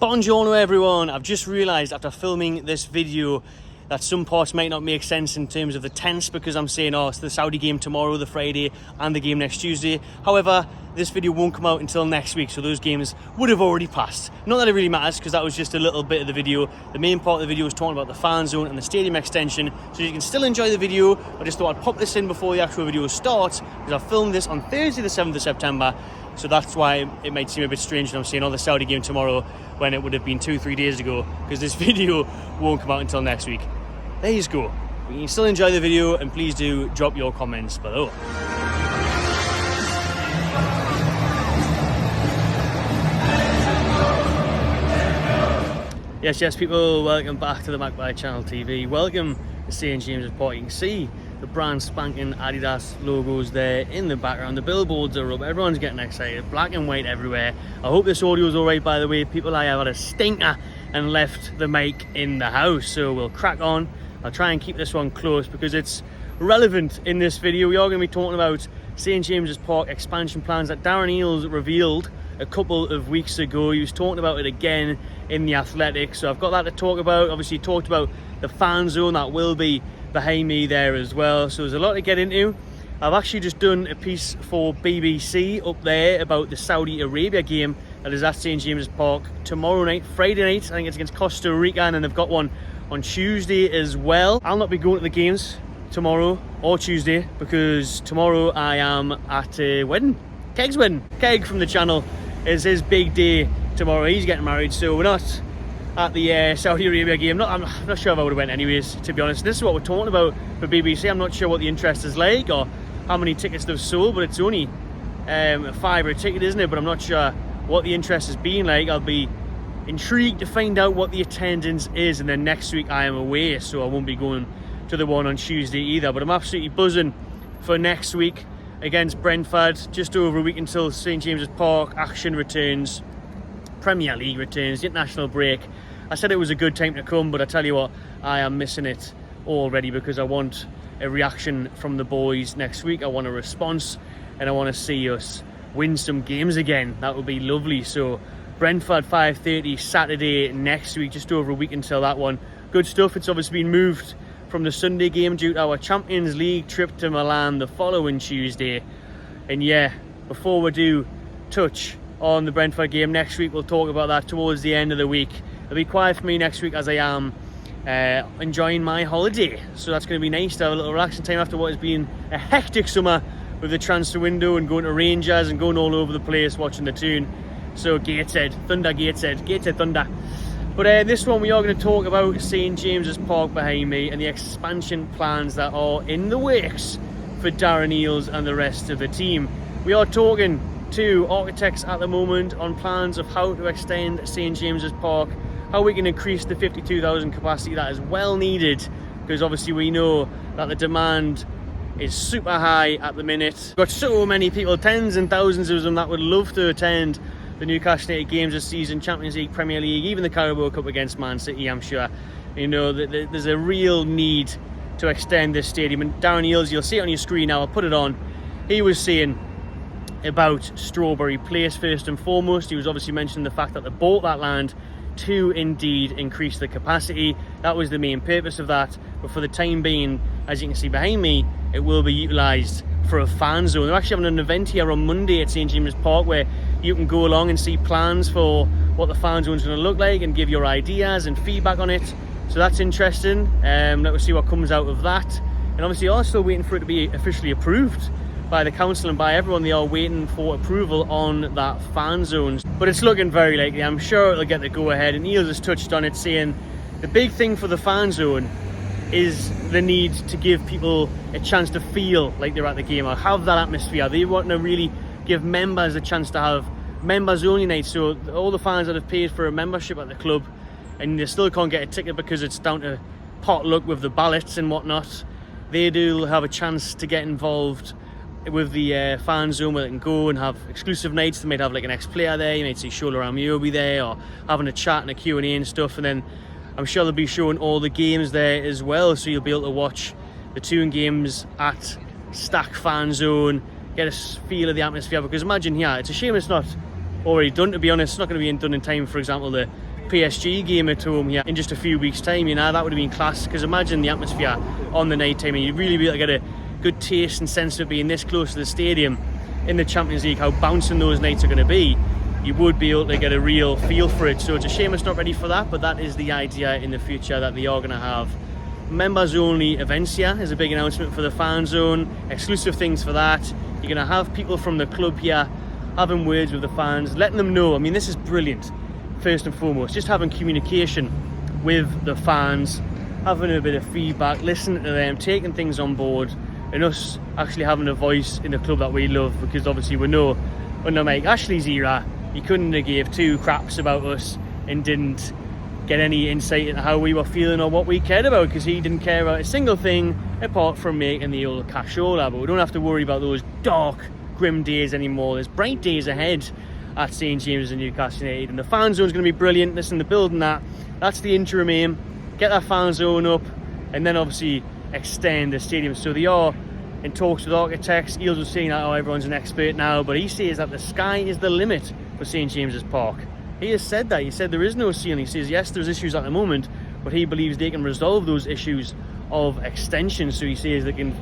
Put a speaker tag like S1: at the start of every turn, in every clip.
S1: Buongiorno everyone. I've just realised after filming this video that some parts might not make sense in terms of the tense, because I'm saying, oh, it's the Saudi game tomorrow, the Friday, and the game next Tuesday. However, this video won't come out until next week, so those games would have already passed. Not that it really matters, because that was just a little bit of the video. The main part of the video was talking about the fan zone and the stadium extension, so you can still enjoy the video. I just thought I'd pop this in before the actual video starts, because I filmed this on Thursday the 7th of September, so that's why it might seem a bit strange when I'm saying, oh, the Saudi game tomorrow, when it would have been 2-3 days ago, because this video won't come out until next week. There you go. You can still enjoy the video, and please do drop your comments below. Yes, people, welcome back to the Magpie Channel TV. Welcome to St. James's Park. You can see the brand spanking Adidas logos there in the background. The billboards are up, everyone's getting excited, black and white everywhere. I hope this audio is alright, by the way. People, I have had a stinker and left the mic in the house, so we'll crack on. I'll try and keep this one close because it's relevant in this video. We are going to be talking about St. James's Park expansion plans that Darren Eales revealed a couple of weeks ago. He was talking about it again in The Athletic, so I've got that to talk about. Obviously, he talked about the fan zone that will be behind me there as well, so there's a lot to get into. I've actually just done a piece for BBC up there about the Saudi Arabia game that is at St. James's Park tomorrow night, Friday night. I think it's against Costa Rica, and then they've got one on Tuesday as well. I'll not be going to the games tomorrow or Tuesday because tomorrow I am at a wedding. Keg's wedding. Keg from the channel is his big day tomorrow. He's getting married, so we're not at the Saudi Arabia game. I'm not sure if I would have went anyways, to be honest. This is what we're talking about for BBC. I'm not sure what the interest is like or how many tickets they've sold, but it's only a £5 a ticket, isn't it? But I'm not sure what the interest has been like. I'll be intrigued to find out what the attendance is, and then next week I am away, so I won't be going to the one on Tuesday either. But I'm absolutely buzzing for next week against Brentford. Just over a week until St. James's Park action returns, Premier League returns, the international break. I said it was a good time to come, but I tell you what, I am missing it already because I want a reaction from the boys next week. I want a response, and I want to see us win some games again. That would be lovely. So Brentford 5:30 Saturday next week, just over a week until that one. Good stuff. It's obviously been moved from the Sunday game due to our Champions League trip to Milan the following Tuesday. And yeah, before we do touch on the Brentford game next week, we'll talk about that towards the end of the week. It'll be quiet for me next week as I am enjoying my holiday, so that's going to be nice to have a little relaxing time after what has been a hectic summer with the transfer window and going to Rangers and going all over the place watching the tune. So Gateshead, Gateshead Thunder. But this one we are going to talk about St. James's Park behind me and the expansion plans that are in the works for Darren Eales and the rest of the team. We are talking to architects at the moment on plans of how to extend St. James's Park, how we can increase the 52,000 capacity that is well needed, because obviously we know that the demand is super high at the minute. We've got so many people, tens and thousands of them, that would love to attend the Newcastle United games this season, Champions League, Premier League, even the Carabao Cup against Man City. I'm sure, you know, there's a real need to extend this stadium. And Darren Eales, you'll see it on your screen now, I'll put it on. He was saying about Strawberry Place first and foremost. He was obviously mentioning the fact that they bought that land to indeed increase the capacity. That was the main purpose of that. But for the time being, as you can see behind me, it will be utilised for a fan zone. They're actually having an event here on Monday at St. James's Park where you can go along and see plans for what the fan zone is going to look like and give your ideas and feedback on it. So that's interesting. Let's see what comes out of that. And obviously I'm still waiting for it to be officially approved by the council and by everyone. They are waiting for approval on that fan zones, but it's looking very likely. I'm sure it'll get the go ahead, and Eales has touched on it, saying the big thing for the fan zone is the need to give people a chance to feel like they're at the game or have that atmosphere. They want to really give members a chance to have members only nights, so all the fans that have paid for a membership at the club and they still can't get a ticket because it's down to pot luck with the ballots and whatnot, they do have a chance to get involved with the fan zone where they can go and have exclusive nights. They might have like an ex-player there, you might see Shola Ramio be there, or having a chat and a Q&A and stuff, and then I'm sure they'll be showing all the games there as well, so you'll be able to watch the two games at Stack Fan Zone, get a feel of the atmosphere. Because imagine here, it's a shame it's not already done, to be honest. It's not going to be done in time, for example, the PSG game at home here in just a few weeks' time, you know, that would have been class. Because imagine the atmosphere on the night time, and you'd really be able to get a good taste and sense of being this close to the stadium in the Champions League, how bouncing those nights are going to be. You would be able to get a real feel for it. So it's a shame it's not ready for that, but that is the idea in the future, that they are going to have members only events here. Is a big announcement for the fan zone, exclusive things for that. You're going to have people from the club here having words with the fans, letting them know. I mean, this is brilliant. First and foremost, just having communication with the fans, having a bit of feedback, listening to them, taking things on board, and us actually having a voice in the club that we love. Because obviously we know under Mike Ashley's era, he couldn't have gave two craps about us and didn't get any insight into how we were feeling or what we cared about, because he didn't care about a single thing apart from making the old cashola. But we don't have to worry about those dark, grim days anymore. There's bright days ahead at St James's and Newcastle United, and the fan zone is going to be brilliant. Listen, the building that's the interim aim. Get that fan zone up, and then obviously extend the stadium. So they are in talks with architects. Eels was saying that, oh, everyone's an expert now, but he says that the sky is the limit for St James's Park. He has said that. He said there is no ceiling. He says yes, there's issues at the moment, but he believes they can resolve those issues of extension. So he says they can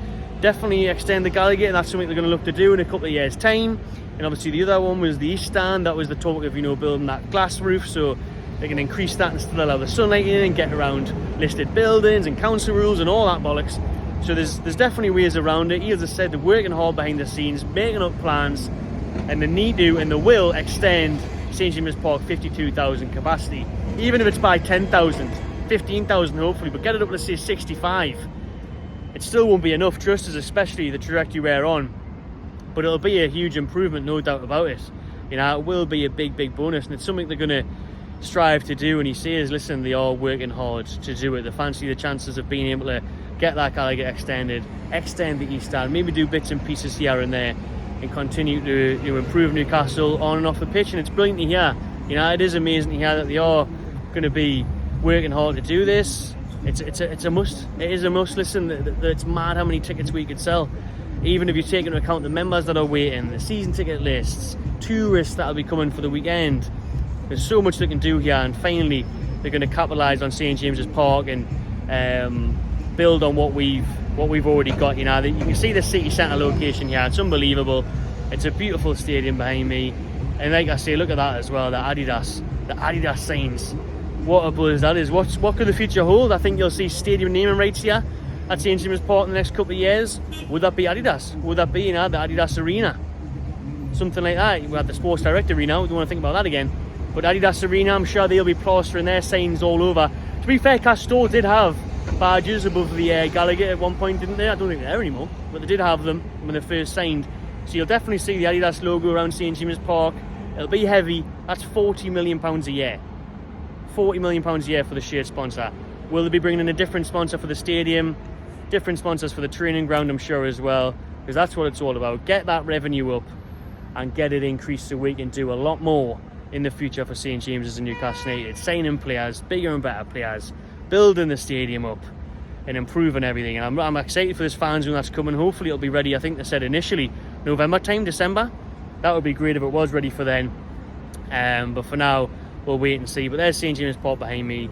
S1: definitely extend the Gallagher, and that's something they're going to look to do in a couple of years' time. And obviously the other one was the East Stand. That was the talk of, you know, building that glass roof, so they can increase that and still allow the sunlight in and get around listed buildings and council rules and all that bollocks. So there's definitely ways around it. He, as I said, they're working hard behind the scenes, making up plans, and they need to and they will extend St James's Park 52,000 capacity, even if it's by 10,000, 15,000 hopefully, but get it up to say 65. It still won't be enough, trust us, especially the trajectory we're on, but it'll be a huge improvement, no doubt about it. You know, it will be a big bonus, and it's something they're going to strive to do. And he says, listen, they are working hard to do it. They fancy the chances of being able to get that Gallagher extended, extend the East Stand, maybe do bits and pieces here and there, and continue to, you know, improve Newcastle on and off the pitch. And it's brilliant to hear. You know, it is amazing to hear that they are going to be working hard to do this. It's a must. It is a must. Listen, it's mad how many tickets we could sell. Even if you take into account the members that are waiting, the season ticket lists, tourists that will be coming for the weekend. There's so much they can do here, and finally they're going to capitalise on St James's Park and build on what we've already got. You know, you can see the city centre location here. It's unbelievable. It's a beautiful stadium behind me, and like I say, look at that as well. The Adidas signs. What a buzz that is. What could the future hold? I think you'll see stadium naming rights here at St James's Park in the next couple of years. Would that be Adidas? Would that be, you know, the Adidas Arena? Something like that. We have the Sports Direct Arena. We don't want to think about that again. But Adidas Arena, I'm sure they'll be plastering their signs all over. To be fair, Castore did have badges above the Gallagher at one point, didn't they? I don't think they're there anymore, but they did have them when they first signed. So you'll definitely see the Adidas logo around St James's Park. It'll be heavy. That's £40 million a year. £40 million a year for the shirt sponsor. Will they be bringing in a different sponsor for the stadium? Different sponsors for the training ground, I'm sure, as well, because that's what it's all about. Get that revenue up and get it increased so we can do a lot more in the future for St James's and Newcastle United. Signing players, bigger and better players, building the stadium up and improving everything. And I'm excited for this fan zone that's coming. Hopefully it'll be ready. I think they said initially November time, December. That would be great if it was ready for then. But for now, we'll wait and see. But there's St James's Park behind me.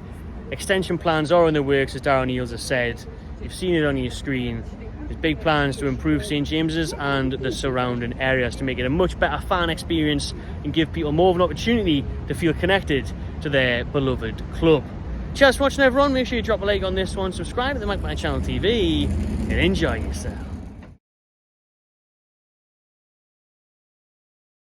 S1: Extension plans are in the works, as Darren Eales has said. You've seen it on your screen. There's big plans to improve St James's and the surrounding areas to make it a much better fan experience and give people more of an opportunity to feel connected to their beloved club. Cheers for watching, everyone. Make sure you drop a like on this one, subscribe to the Magpie Channel TV, and enjoy yourself.